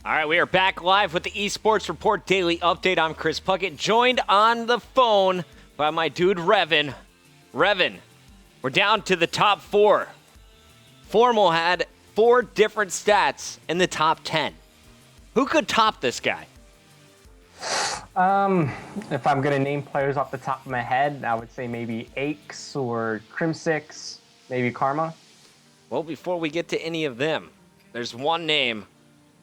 All right, we are back live with the eSports Report Daily Update. I'm Chris Puckett, joined on the phone by my dude Revan. Revan, we're down to the top 4. Formal had 4 different stats in the top 10. Who could top this guy? If I'm going to name players off the top of my head, I would say maybe Aches or Crim6, maybe Karma. Well, before we get to any of them, there's one name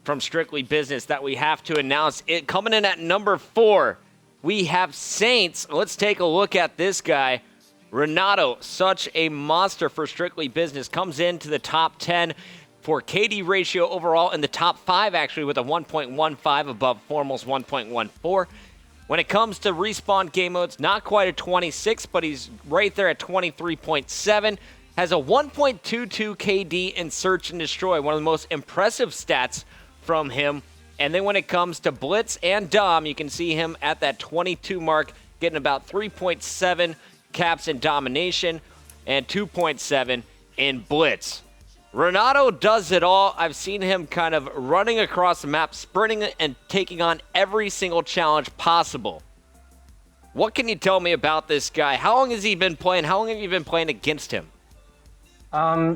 from Strictly Business that we have to announce. It coming in at number 4, we have Saints. Let's take a look at this guy. Renato, such a monster for Strictly Business, comes into the top 10 for KD ratio overall, in the top 5 actually, with a 1.15 above Formal's 1.14. When it comes to respawn game modes, not quite a 26, but he's right there at 23.7. Has a 1.22 KD in Search and Destroy, one of the most impressive stats from him. And then when it comes to Blitz and Dom, you can see him at that 22 mark, getting about 3.7 caps in Domination and 2.7 in Blitz. Renato does it all. I've seen him kind of running across the map, sprinting and taking on every single challenge possible. What can you tell me about this guy? How long has he been playing? How long have you been playing against him?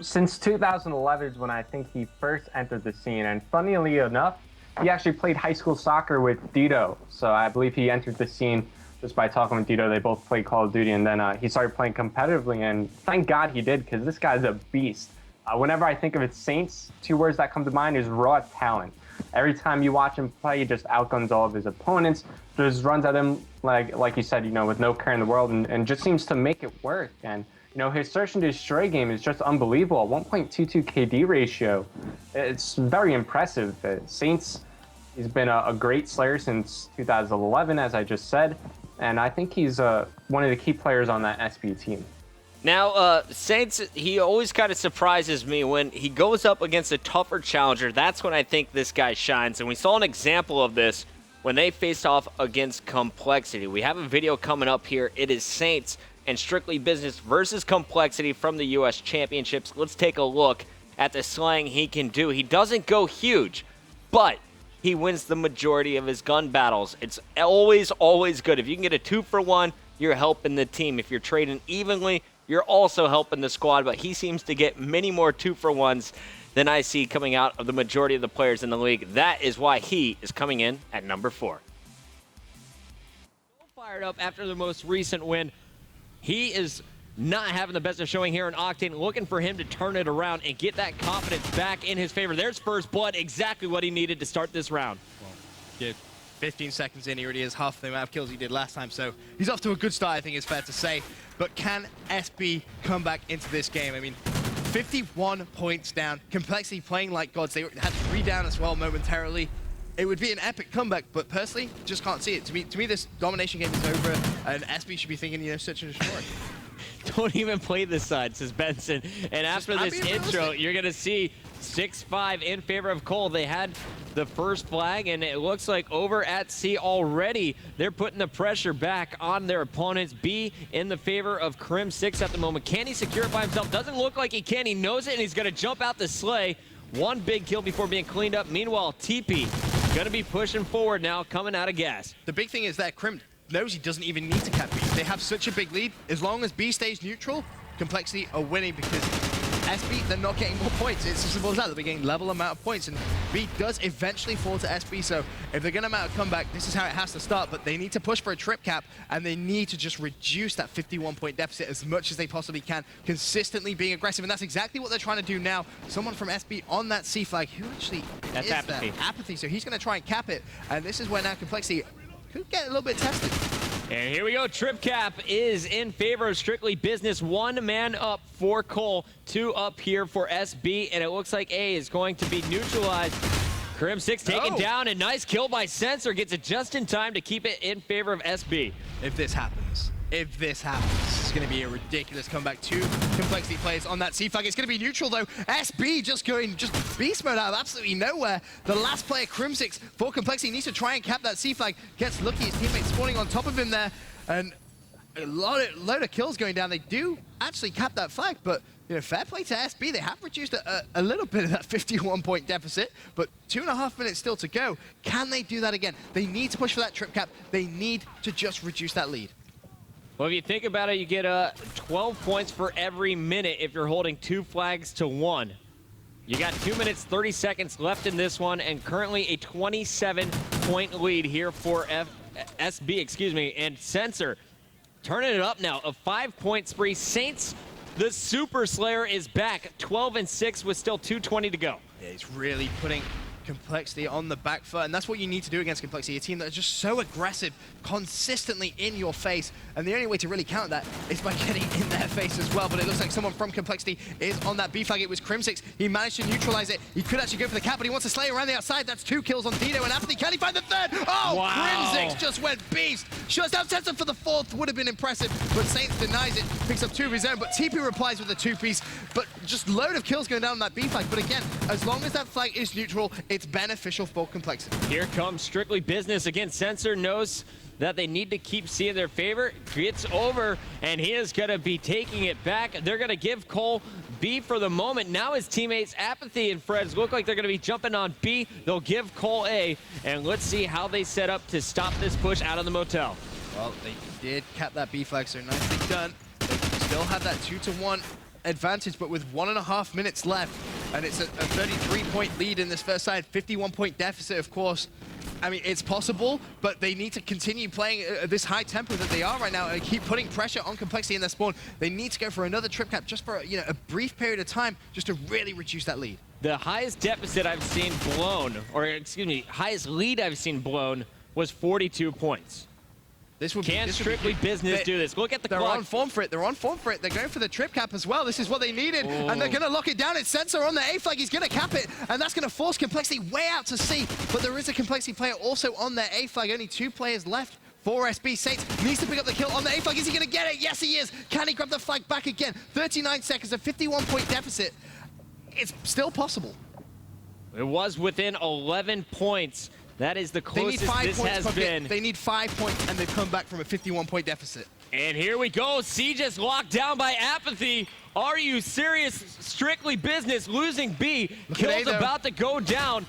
Since 2011 is when I think he first entered the scene, and funnily enough, he actually played high school soccer with Dito. So I believe he entered the scene just by talking with Dito. They both played Call of Duty, and then he started playing competitively, and thank God he did, because this guy's a beast. Whenever I think of it, Saints, 2 words that come to mind is raw talent. Every time you watch him play, he just outguns all of his opponents, just runs at him like you said, with no care in the world, and just seems to make it work. And his Search and Destroy game is just unbelievable. 1.22 KD ratio. It's very impressive. Saints, he's been a great Slayer since 2011, as I just said, and I think he's one of the key players on that SB team. Now, Saints, he always kind of surprises me when he goes up against a tougher challenger. That's when I think this guy shines, and we saw an example of this when they faced off against Complexity. We have a video coming up here. It is Saints and Strictly Business versus Complexity from the U.S. Championships. Let's take a look at the slaying he can do. He doesn't go huge, but he wins the majority of his gun battles. It's always, always good. If you can get a 2-for-1, you're helping the team. If you're trading evenly, you're also helping the squad, but he seems to get many more 2-for-1s than I see coming out of the majority of the players in the league. That is why he is coming in at number 4. Fired up after the most recent win. He is not having the best of showing here in Octane, looking for him to turn it around and get that confidence back in his favor. There's first blood, exactly what he needed to start this round. Well, yeah, 15 seconds in, he already has half the amount of kills he did last time, so he's off to a good start, I think it's fair to say. But can SB come back into this game? I mean, 51 points down, Complexity playing like gods. They had 3 down as well momentarily. It would be an epic comeback, but personally, just can't see it. To me, this domination game is over, and SB should be thinking, Search and Destroy. Don't even play this side, says Benson. And after this intro, you're going to see 6-5 in favor of Cole. They had the first flag, and it looks like over at C already, they're putting the pressure back on their opponents. B in the favor of Crim6 at the moment. Can he secure it by himself? Doesn't look like he can. He knows it, and he's going to jump out the sleigh. One big kill before being cleaned up. Meanwhile, TP going to be pushing forward now, coming out of gas. The big thing is that Crim knows he doesn't even need to cap B. They have such a big lead. As long as B stays neutral, Complexity are winning, because SB, they're not getting more points. It's as simple as that. They're getting level amount of points, and B does eventually fall to SB, so if they're going to mount a comeback, this is how it has to start, but they need to push for a trip cap, and they need to just reduce that 51-point deficit as much as they possibly can, consistently being aggressive, and that's exactly what they're trying to do now. Someone from SB on that C flag, who actually that's is Apathy. that? Apathy, so he's going to try and cap it, and this is where now Complexity could get a little bit tested. And here we go. Trip cap is in favor of Strictly Business. 1 man up for Cole, 2 up here for SB, and it looks like A is going to be neutralized. Crim6 taken down, and nice kill by Sensor. Gets it just in time to keep it in favor of SB. If this happens, it's going to be a ridiculous comeback. 2 Complexity players on that C flag. It's going to be neutral, though. SB just beast mode out of absolutely nowhere. The last player, Crim6, for Complexity, needs to try and cap that C flag. Gets lucky, his teammates spawning on top of him there. And a load of kills going down. They do actually cap that flag, but fair play to SB. They have reduced a little bit of that 51-point deficit, but 2.5 minutes still to go. Can they do that again? They need to push for that trip cap. They need to just reduce that lead. Well, if you think about it, you get 12 points for every minute if you're holding 2 flags to 1. You got 2 minutes, 30 seconds left in this one, and currently a 27-point lead here for SB, and Sensor turning it up now, a 5-point spree. Saints, the Super Slayer, is back, 12-6 with still 2:20 to go. Yeah, he's really putting Complexity on the back foot, and that's what you need to do against Complexity, a team that is just so aggressive, consistently in your face, and the only way to really counter that is by getting in their face as well. But it looks like someone from Complexity is on that B flag. It was Crimsix. He managed to neutralize it. He could actually go for the cap, but he wants to slay around the outside. That's 2 kills on Dino, and Anthony, can he find the 3rd? Oh, wow. Crimsix just went beast. Shuts down Sensor for the 4th, would have been impressive, but Saints denies it, picks up 2 of his own, but TP replies with a 2-piece, but just load of kills going down on that B flag. But again, as long as that flag is neutral, it's beneficial for Complexity. Here comes Strictly Business again. Sensor knows that they need to keep seeing their favor. Gets over, and he is going to be taking it back. They're going to give Cole B for the moment. Now his teammates Apathy and Freds look like they're going to be jumping on B. They'll give Cole A, and let's see how they set up to stop this push out of the motel. Well, they did cap that B flag, so nicely done. They still have that 2-1 advantage, but with 1.5 minutes left, and it's a 33-point lead in this first side, 51-point deficit, of course. I mean, it's possible, but they need to continue playing this high tempo that they are right now and keep putting pressure on Complexity in their spawn. They need to go for another trip cap just for a brief period of time, just to really reduce that lead. The highest deficit I've seen blown, or excuse me, highest lead I've seen blown was 42 points. Can Strictly Business do this? Look at the clock. They're on form for it. They're on form for it. They're going for the trip cap as well. This is what they needed, and they're going to lock it down. It's Sensor on the A flag. He's going to cap it, and that's going to force Complexity way out to sea. But there is a Complexity player also on their A flag. Only 2 players left for SB. Saints needs to pick up the kill on the A flag. Is he going to get it? Yes, he is. Can he grab the flag back again? 39 seconds, a 51-point deficit. It's still possible. It was within 11 points. That is the closest this has been. They need 5 points, and they've come back from a 51-point deficit. And here we go. Siege is locked down by Apathy. Are you serious? Strictly Business losing B. Kill's about to go down.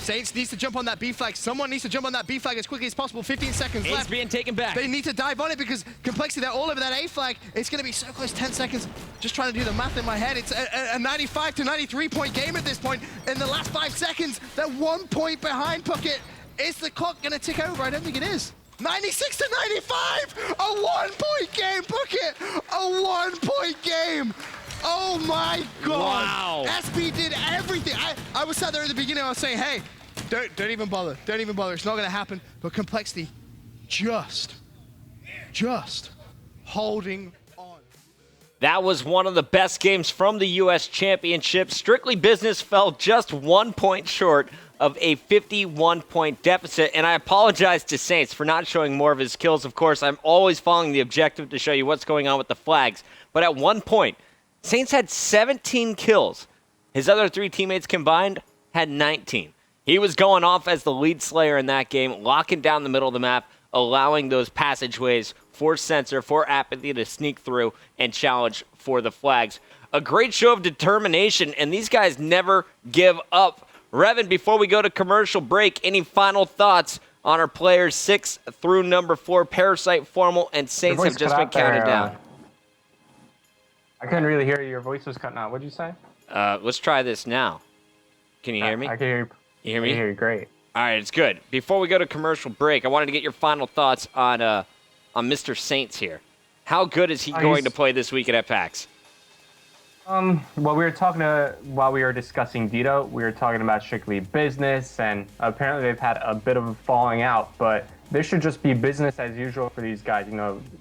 Saints needs to jump on that B flag. Someone needs to jump on that B flag as quickly as possible. 15 seconds left. It's being taken back. They need to dive on it because Complexity, they're all over that A flag. It's going to be so close, 10 seconds. Just trying to do the math in my head. It's a 95 to 93-point game at this point. In the last 5 seconds, they're 1 point behind Puckett. Is the clock going to tick over? I don't think it is. 96 to 95! A 1-point game, Puckett! A 1-point game! Oh my God! Wow! SB did everything. I was sat there at the beginning. I was saying, "Hey, don't even bother. Don't even bother. It's not going to happen." But Complexity, just holding on. That was one of the best games from the U.S. Championship. Strictly Business fell just 1 point short of a 51-point deficit, and I apologize to Saints for not showing more of his kills. Of course, I'm always following the objective to show you what's going on with the flags, but at 1 point, Saints had 17 kills. His other 3 teammates combined had 19. He was going off as the lead slayer in that game, locking down the middle of the map, allowing those passageways for Sensor, for Apathy to sneak through and challenge for the flags. A great show of determination, and these guys never give up. Revan, before we go to commercial break, any final thoughts on our players 6 through number 4, Parasite, Formal, and Saints have just been counted down? I couldn't really hear you. Your voice was cutting out. What'd you say? Let's try this now. Can you hear me? I can hear you. You hear me? I can hear you great. All right, it's good. Before we go to commercial break, I wanted to get your final thoughts on Mr. Saints here. How good is he going to play this weekend at PAX? Well, while we were discussing Dito, we were talking about Strictly Business, and apparently they've had a bit of a falling out, but this should just be business as usual for these guys.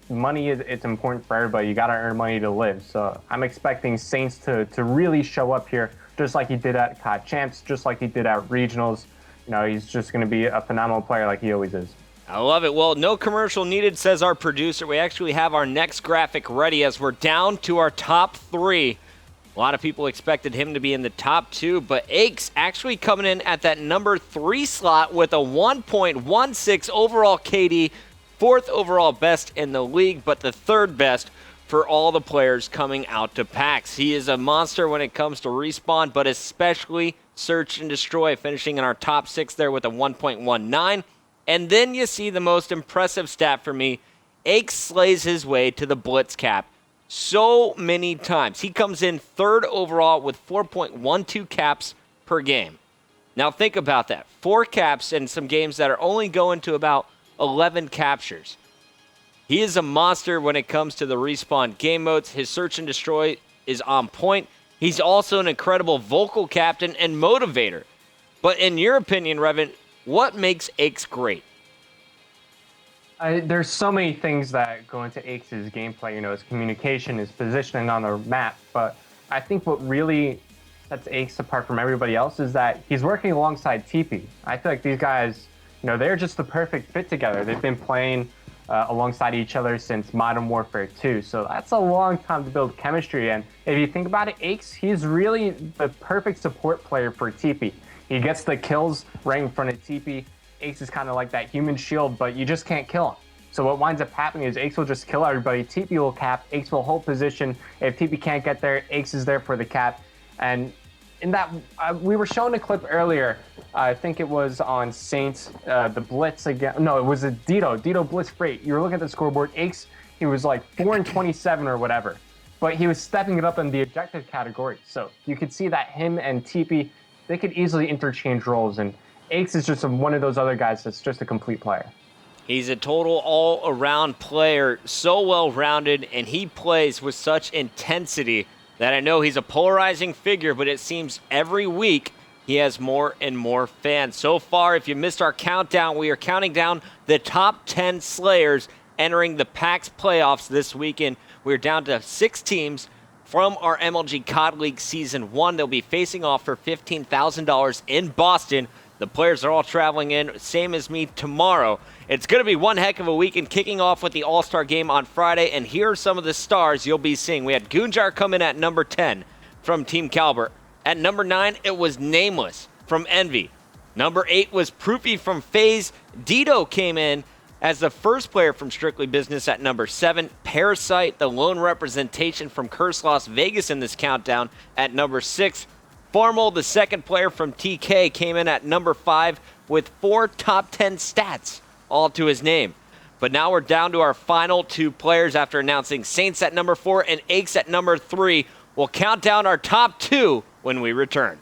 Money it's important for everybody. You got to earn money to live. So I'm expecting Saints to really show up here, just like he did at CoD Champs, just like he did at Regionals. He's just going to be a phenomenal player like he always is. I love it. Well, no commercial needed, says our producer. We actually have our next graphic ready as we're down to our top 3. A lot of people expected him to be in the top 2, but Aches actually coming in at that number 3 slot with a 1.16 overall KD, 4th overall best in the league, but the 3rd best for all the players coming out to PAX. He is a monster when it comes to respawn, but especially search and destroy, finishing in our top 6 there with a 1.19. And then you see the most impressive stat for me. Aches slays his way to the blitz cap so many times. He comes in 3rd overall with 4.12 caps per game. Now think about that. 4 caps in some games that are only going to about 11 captures. He is a monster when it comes to the respawn game modes. His search and destroy is on point. He's also an incredible vocal captain and motivator. But in your opinion, Revan, what makes Aches great? There's so many things that go into Aches' gameplay, his communication, his positioning on the map, but I think what really sets Aches apart from everybody else is that he's working alongside TP. I feel like these guys, they're just the perfect fit together. They've been playing alongside each other since Modern Warfare 2, so that's a long time to build chemistry, and if you think about it, Aches, he's really the perfect support player for TP. He gets the kills right in front of TP. Aches is kind of like that human shield, but you just can't kill him. So what winds up happening is Aches will just kill everybody, TP will cap, Aches will hold position. If TP can't get there, Aches is there for the cap. And in that, we were showing a clip earlier, I think it was on Saints, the Blitz again. No, it was a Dito Blitz Freight. You were looking at the scoreboard, Aches, he was like 4 and 27 or whatever. But he was stepping it up in the objective category. So you could see that him and TP, they could easily interchange roles, and Aches is just one of those other guys that's just a complete player. He's a total all-around player, so well-rounded, and he plays with such intensity that I know he's a polarizing figure, but it seems every week he has more and more fans. So far, if you missed our countdown, we are counting down the top 10 Slayers entering the PAX playoffs this weekend. We're down to 6 teams from our MLG CoD League Season 1. They'll be facing off for $15,000 in Boston. The players are all traveling in, same as me, tomorrow. It's going to be one heck of a weekend, kicking off with the All-Star game on Friday, and here are some of the stars you'll be seeing. We had Goonjar come in at number 10 from Team Caliber. At number 9, it was Nameless from Envy. Number 8 was Proofy from FaZe. Dito came in as the first player from Strictly Business at number 7. Parasite, the lone representation from Curse Las Vegas in this countdown, at number 6. Formal, the second player from TK, came in at number 5 with 4 top 10 stats, all to his name. But now we're down to our final 2 players after announcing Saints at number 4 and Aches at number 3. We'll count down our top 2 when we return.